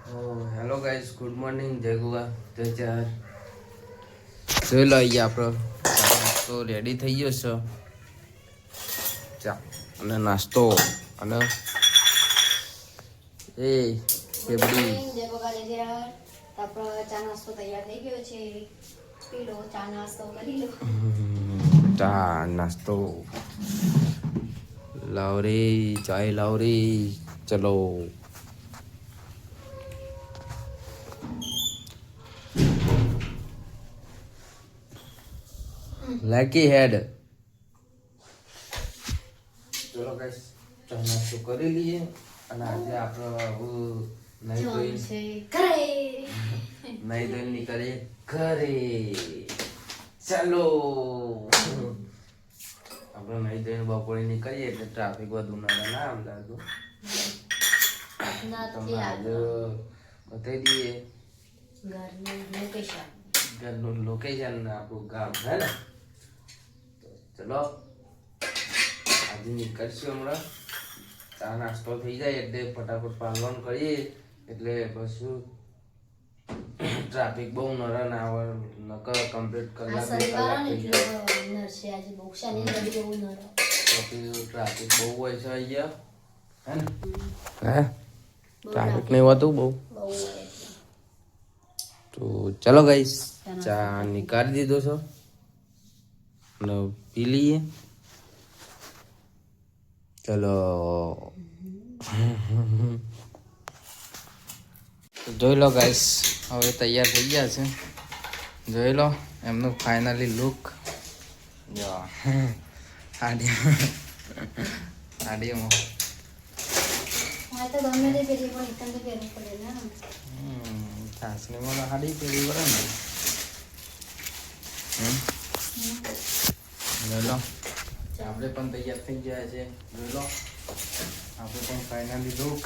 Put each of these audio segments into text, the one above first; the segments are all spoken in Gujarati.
હેલો ગાઈસ, ગુડ મોર્નિંગ, જય ગુગા, જય ચાર. જોઈ લો અહીંયા આપણો નાસ્તો રેડી થઈ ગયો છે. ચા અને નાસ્તો અને એ પેપડી. જય ગોગા જય આપણો ચા નાસ્તો તૈયાર થઈ ગયો છે. પી લો ચા નાસ્તો કરી લો. ચા નાસ્તો લાવરી, ચાય લાવરી. ચલો લકી હેડ. ચલો ગાઈસ, ચા નાસ્તો કરી લઈએ. અને આજે આપણે નહીં ધોઈ નીકળીએ ઘરે. ચાલો આપણે નહીં ધોઈને બપોરે નીકળીએ એટલે ટ્રાફિક વધુ ના અમદાવાદ તમને આજે બતાવી દઈએ ઘરનું લોકેશન. આપણું ગામ હે ને. તો ચલો આજે નીકળશું હમણાં. ચા નાસ્તો થઈ જાય એટલે ફટાફટ પાલવાનું કરીએ એટલે પછી ટ્રાફિક બહુ નરન આવે. નકર કમ્પ્લીટ કલાક ટ્રાફિક બહુ હોય છે અહીંયા. હે ને? હે ટ્રાફિક નહીં હોતું બહુ. તો ચલો ગાઈસ, ચા નીકાળી દીધો છો અને પી લઈએ. ચલો જોઈ લો ગાઈસ, હવે તૈયાર થઈ ગયા છે. જોઈ લો એમનું ફાઇનલી લુક. જો આડિયોમાં છાસણીમાં હાડી પેલી પડે ને. જોઈ લો આપણે પણ તૈયાર થઈ ગયા છે. જોઈ લો આપણે પણ ફાઇનલી લુક.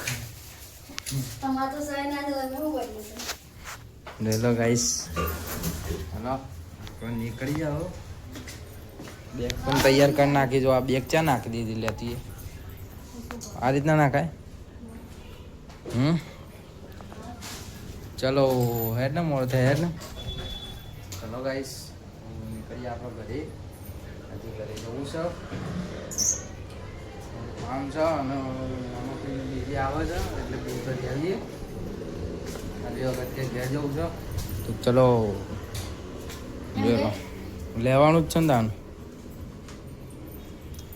જોઈ લો ગાઈસ, હલો આપણે નીકળી જાઓ. બેગ પણ તૈયાર કરી નાખી. જો આ બેગ ચા નાખી દીધી લેતી આ રીતના નાખાય. ચલો હેડ ને, મોડ થાય હેડ ને. ચલો ગાઈસ, નીકળીએ આપણે ઘરે. હજી ઘરે જવું છે, કામ છે અને આમાં કોઈ બીજી આવે છે એટલે બહુ કરી આવીએ. ખાલી વખત ઘેર જવું છે તો ચલો લેવાનું જ છે ને તાન.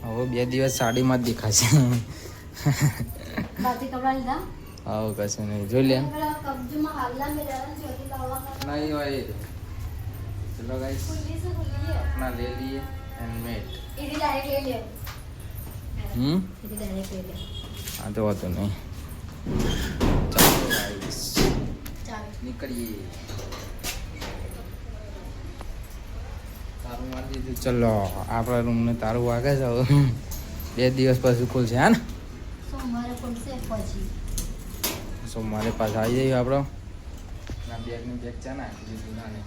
હવે 2 દિવસ સાડીમાં જ દેખાશે. હા કશું નહીં, જોઈ લે. નહીં હોય. ચલો ગાઈસ, अपना ले लिए हेलमेट. हाँ तो वातो नहीं. चलो गाइस નીકળીએ. તારું મારી દીધું. ચલો આપણા રૂમને તારું વાગે છે. હવે 2 દિવસ પછી ખુલશે. હા ને સોમવારે પાછા આવી જઈએ આપણો. ના બેગની બેગ છે ને નાની.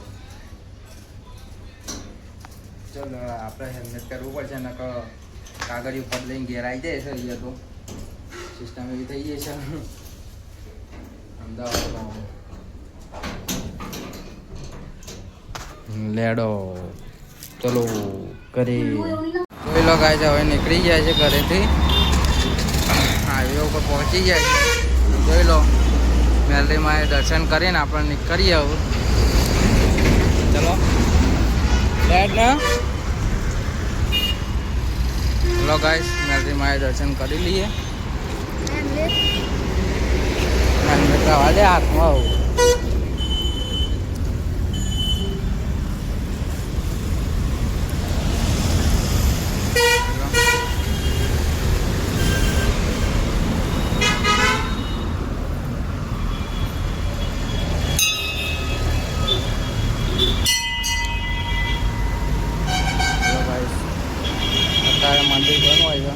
ચલો આપણે હેલ્મેટ કરવું પડશે ને કાગળ ઉપર લઈને ઘેર આવી જાય છે. અહીંયા તો સિસ્ટમ એવી થઈ જાય છે અમદાવાદમાં. લેડો ચલો ઘરે. જોઈ લો ગાય હવે નીકળી જાય છે ઘરેથી. હાઈવે ઉપર પહોંચી જાય છે. જોઈ લો મેલરીમાં દર્શન કરીને આપણે નીકળીએ હવે. ચલો લેડ ને. ચલો ગાઈસ, મેલરીમાં દર્શન કરી લઈએ. વાજે હાથમાં આવું. અત્યારે મંદિર બનવું હોય છે.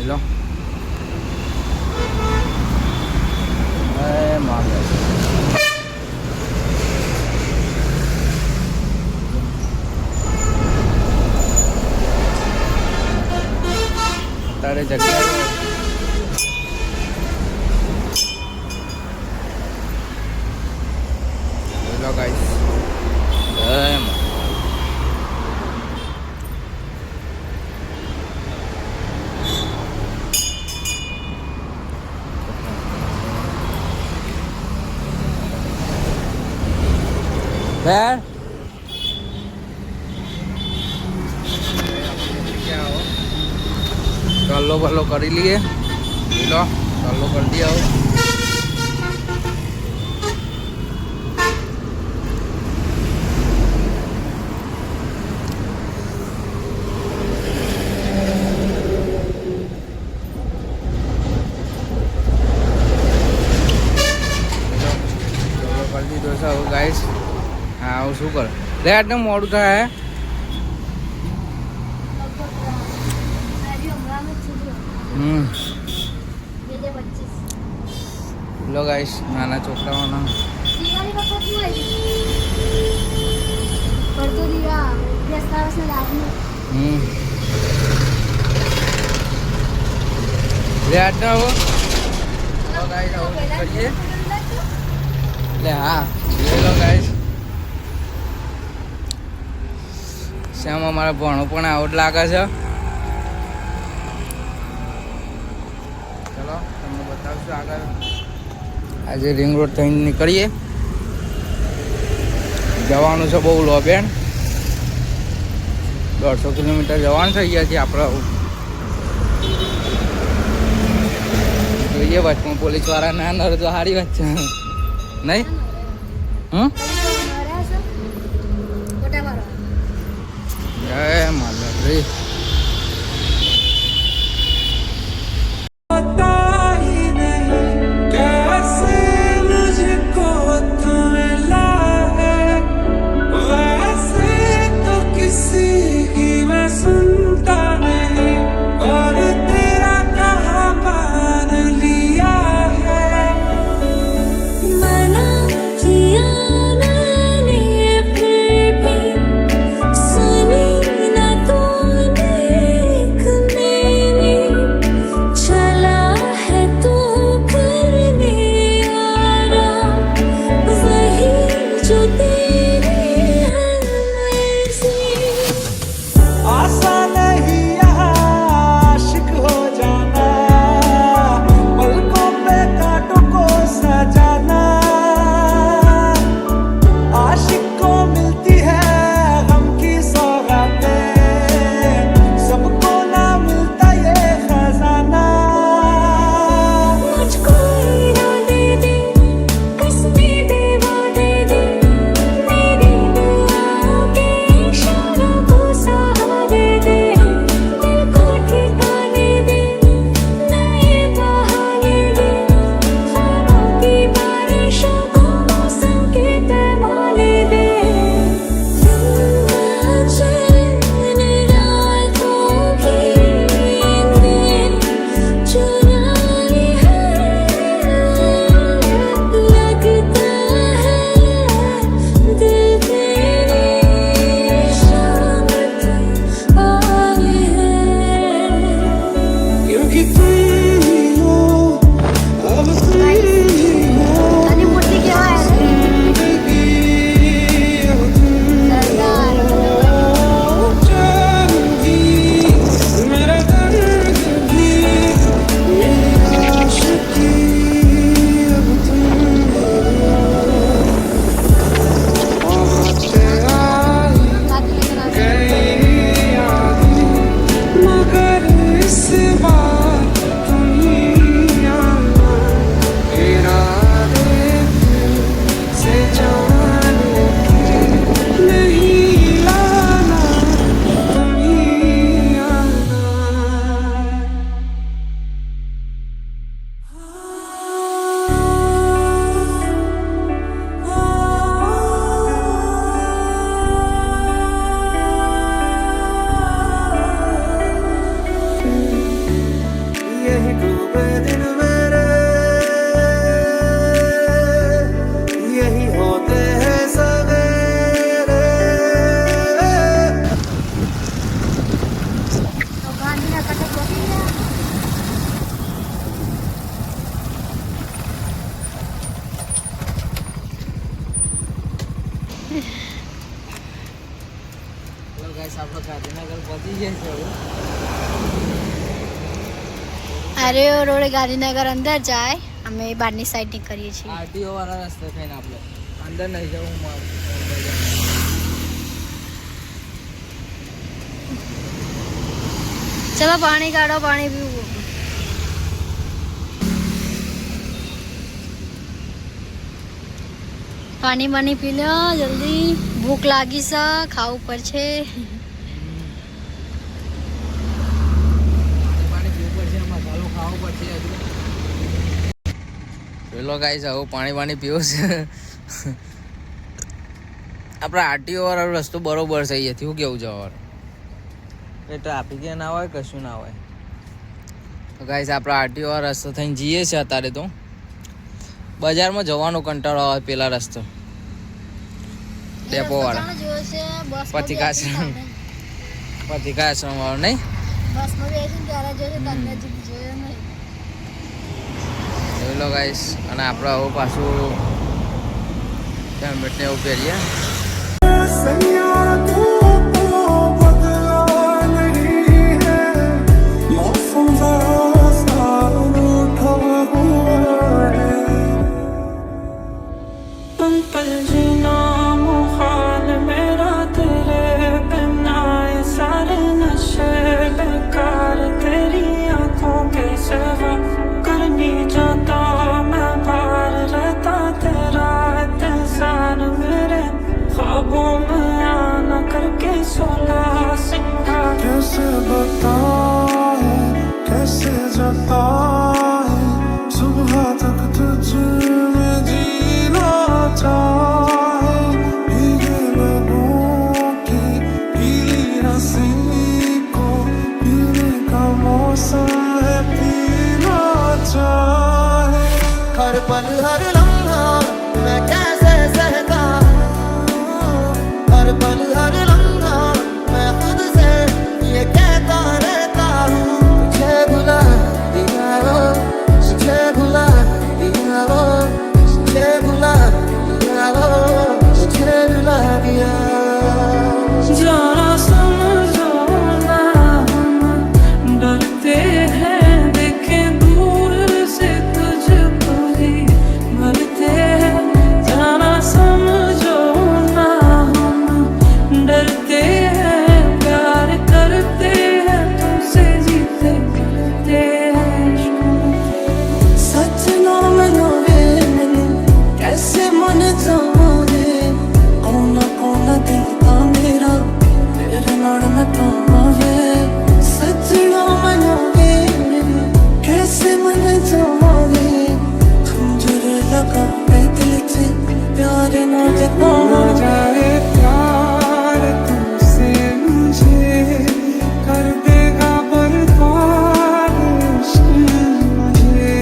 લો એ માગે તારે જગ્યા લો ગાઈસ બેન ચાલો ભલો કરી લઈએ લો ચાલો કરી દઈએ આવો કરી દીધો છે હવે ગાઈસ હા હું શું કર લે આટલું મોડું થાય લો ગાઈસ નાના છોકરાઓના લે આટલું કરીએ લે હા લો ગાઈસ શ્યામ અમારા ભણો પણ આવું જ લાગે છે ચલો તમને બતાવશું આગળ આજે રિંગ રોડ થઈને નીકળીએ જવાનું છે બહુ લોબેન 150 કિલોમીટર જવાનું થઈ ગયા છે આપણે જોઈએ વચમાં પોલીસ વાળા ના નર તો સારી વાત છે નહીં જય માતા પતી જાય છે હવે. અરે રોડ ગાંધીનગર અંદર જાય, અમે બહારની સાઈડ નીકળીએ છીએ. આરટીઓ વાળા રસ્તે થઈને આપણે અંદર નહીં જવું મારું. ચલો પાણી કાઢો, પાણી પીવું. પાણી બાણી પી લો જલ્દી, ભૂખ લાગી છે, ખાવું પડશે. પેલો ગાઈસ આવું પાણી પીવો છે. આપણે આરટીઓ વાળો રસ્તો બરોબર છે અહીંયાથી. શું કેવું જવાનું? એ ટ્રાફિક ના હોય, કશું ના હોય. તો ગાઈસ આપણે આરટીઓ વાળો રસ્તો થઈને જઈએ છીએ અત્યારે. તો બજારમાં જવાનો કંટાળો આવે પેલા રસ્તો ડેપો વાળા પતિકાશ્રમ વાળો નહીં. જોઈ લો ગાઈસ. અને આપણે હવે પાછું હેલ્મેટ ને એવું પહેરીએ. हर पल हर लम्हा मैं कैसे सहता हूँ, हर पल हर लम्हा मैं खुद से ये कहता रहता हूँ. तुझे भुला दिया वो, तुझे भुला दिया वो, तुझे भुला दिया वो, तुझे भुला दिया. जरा समझो ना हम डरते हैं देखें दूर से तुझको ही मरते हैं. जाना समझो ना हम डरते हैं प्यार करते हैं तुमसे जीते मरते हैं. सच ना मनोगे मैंने कैसे मन जाओगे. कौन दिखता मेरा तेरे नाल में पावे. सच ना मनोगे मैंने कैसे मन जाओगे. खंजर लगा के दिल से प्यार ना जताना जाए. प्यार तुमसे मुझे कर देगा बर्बाद. इश्क मुझे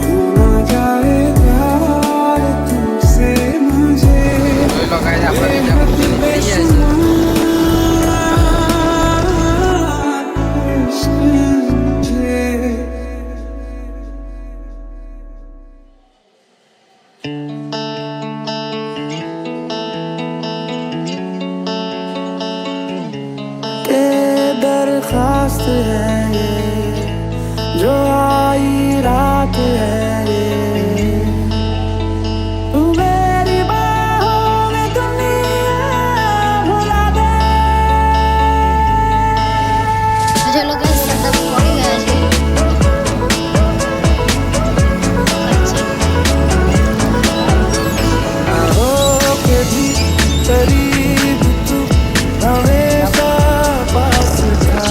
होना जाए प्यार तुमसे मुझे. જોઈ લો ગાઈસ આપણે બીજા વખતે નીકળી ગયા છે. इश्क मुझे. के दरखास्त है ये जो आई रात है ये. तू मेरी बाहों में दुनिया भुला दे. ચલો ગાઈસ, ઠંડા પડી ગયા છે. हो के भी करीब तू हमेशा पास था.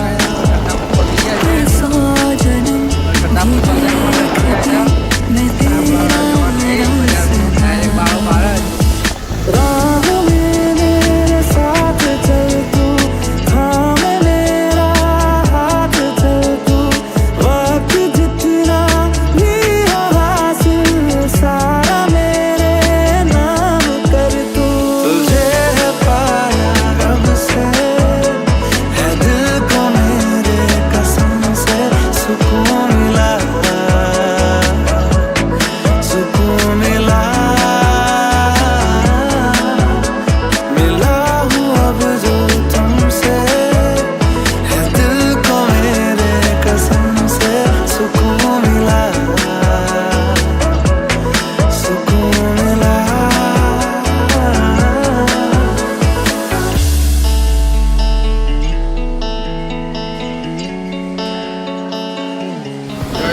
साजन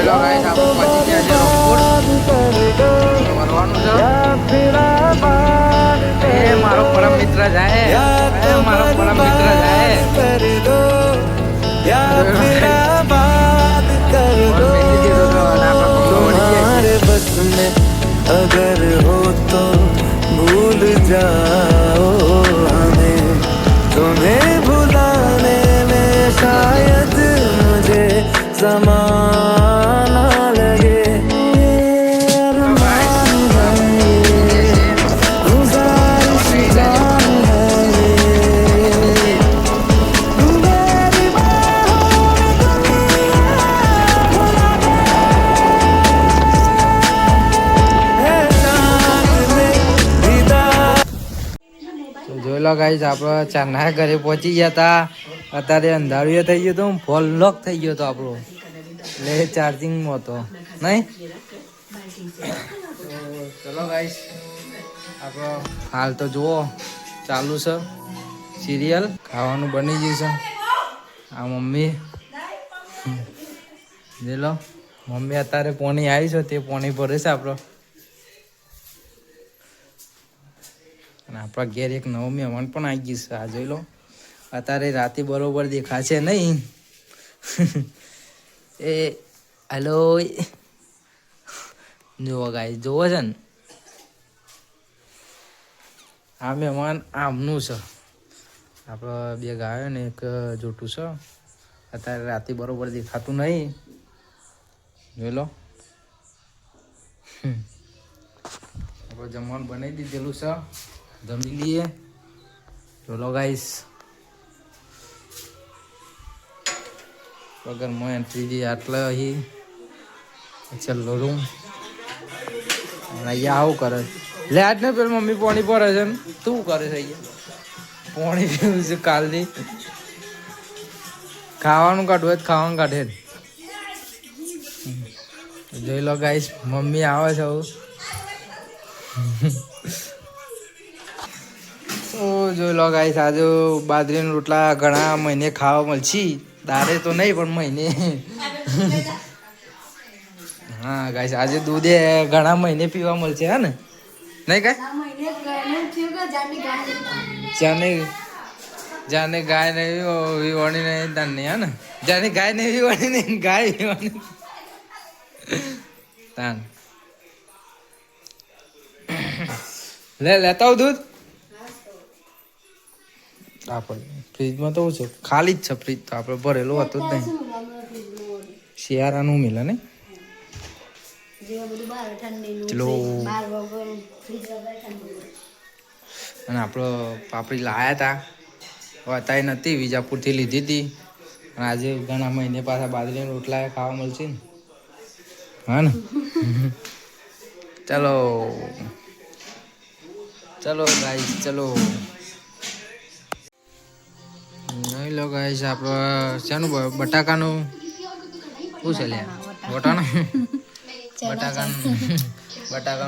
લો ગાઈસ આપણે પહોંચી ગયા છે રોકપુર વરવાનું છે એ મારો પરમ મિત્ર જાય એ મારો પરમ મિત્ર જાય कर दो या फिर आबाद कर दो तुम्हारे बस में अगर हो तो भूल जाओ हमें तुम्हें भुलाने में शायद मुझे ज़माना लगे अरमान है ये, गुज़ारिश जान है ये। मेरी बाहों में दुनिया भुला दे। है चांद में दीदार તો જોઈ લો ગાઈસ આપણે ચારના ઘરે પહોંચી ગયા હતા અત્યારે અંધારું થઈ ગયું હતું ફોન લોક થઈ ગયો હતો આપણો એટલે ચાર્જિંગમાં હતો નહીં તો ચલો ગાઈસ આપણો હાલ તો જુઓ ચાલુ છે સિરિયલ ખાવાનું બની ગયું છે આ મમ્મી જોઈ લો મમ્મી અત્યારે પોણી આવી છે તે પોણી ભરે છે આપણો અને આપણા ઘેર એક નવો મહેમાન પણ આવી ગયું છે આ જોઈ લો અત્યારે રાતે બરોબર દેખાશે નહીં એ હેલો જુઓ ગાય જુઓ છે ને આ મહેમાન આમનું છે આપણે બે ગાયો ને એક જોટું છે અત્યારે રાતે બરોબર દેખાતું નહીં જોઈ લો આપણે જમવાનું બનાવી દીધેલું છે જમી લઈએ ચલો ગાઈસ પગરમાં એન્ટ્રી દી આટલે અહીં ચાલો રૂમ અહીંયા આવું કરે લે આજ ને પેલી મમ્મી પોણી પડે છે ને તું કરે છે અહીંયા પોણી પીવું છે કાલની ખાવાનું કાઢવું હોય તો ખાવાનું કાઢે જોઈ લો ગાઈસ મમ્મી આવે છે હવે તો જોઈ લો ગાઈસ આજે બાજરીના રોટલા ઘણા મહિને ખાવા મળશે દારે તો નહીં પણ મહિને હા ગાઈસ આજે દૂધે ઘણા મહિને પીવા મળશે હે ને નહીં કાંઈ જાને ગાય નહીં વિવાણી નહીં તાન નહીં હે ને જાને ગાય નહીં વિવાણી નહીં ગાય વિવાણી તાન લેતા આવું દૂધ આપણે ફ્રીજમાં તો ઓછું ખાલી જ છે ફ્રીજ તો આપણે ભરેલું હતું જ નહીં શિયાળાનું મિલે ને ચલો અને આપણો પાપડી લાયા હતા અત્યારે નથી વિજાપુરથી લીધી હતી અને આજે ઘણા મહિને પાછા બાજરીના રોટલા ખાવા મળશે ને હા ને ચલો ચલો ગાઈસ ચલો નહીં લો ગાઈસ આપણે શાનું બટાકાનું શું છે લે વટાણા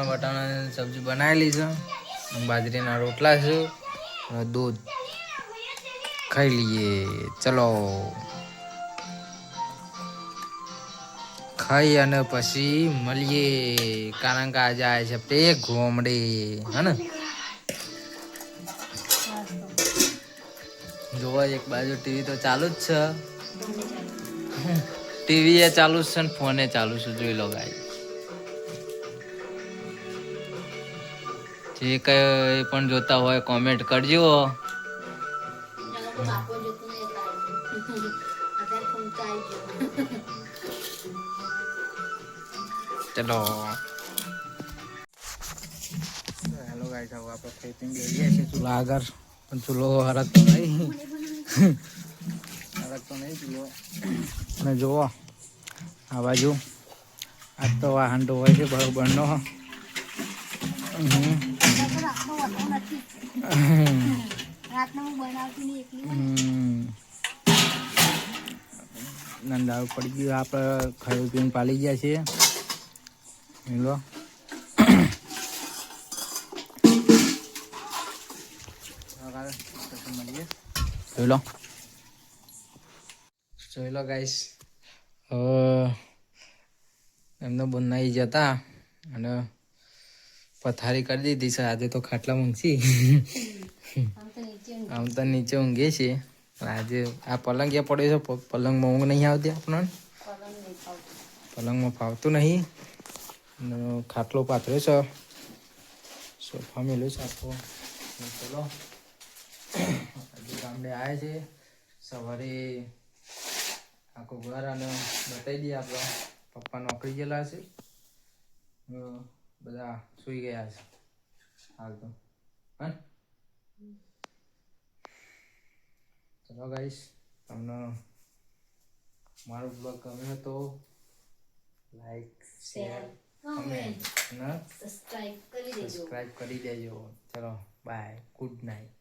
બટાકાની સબ્જી બનાવેલી છે બાજરીના રોટલા છે અને દૂધ ખાઈ લઈએ ચલો ખાઈ અને પછી મળીએ કારણ કે આજે આવે છે તે ઘોમડે હે ને જોવા એક બાજુ ટીવી તો ચાલુ જ છે ટીવી એ ચાલુ છે ને ફોન એ ચાલુ છે જોઈ લો ગાય જે કઈ પણ જોતા હોય કોમેન્ટ કરજો ચલો હેલો ગાઈસ હવે આપણે ખેતી ગઈએ છીએ ચૂલા આગળ પણ ચૂલો હરકતો નહીં ચૂલો અને જુઓ આ બાજુ આજ તો વાહન હોય છે બરોબરનો નંદાવું પડી ગયું આપણે ખાઈ પીને પાલી ગયા છીએ લો જોઈ લો ગાઈસ એમનો બનાવી જતા અને પથારી કરી દીધી છે. આજે તો ખાટલા ઊંઘી આમ તો નીચે ઊંઘે છે. આજે આ પલંગ પડ્યો છે. પલંગમાં ઊંઘ નહીં આવતી આપણને. પલંગમાં ફાવતું નહીં. ખાટલો પાથર્યો છે. સોફા મેલ્યો છે આખો. ચલો આજે ગામડે આવ્યા છે. સવારે આખું ઘર અને બતાવી દઈએ. આપણા પપ્પા નોકરી ગયેલા છે. બધા સુઈ ગયા છે હાલ તો. હા ચલો ગાઈસ, તમને મારો બ્લોગ ગમ્યો તો લાઈક શેર કમેન્ટ અને સબસ્ક્રાઇબ કરી દેજો. સબસ્ક્રાઇબ કરી દેજો. ચલો બાય, ગુડ નાઇટ.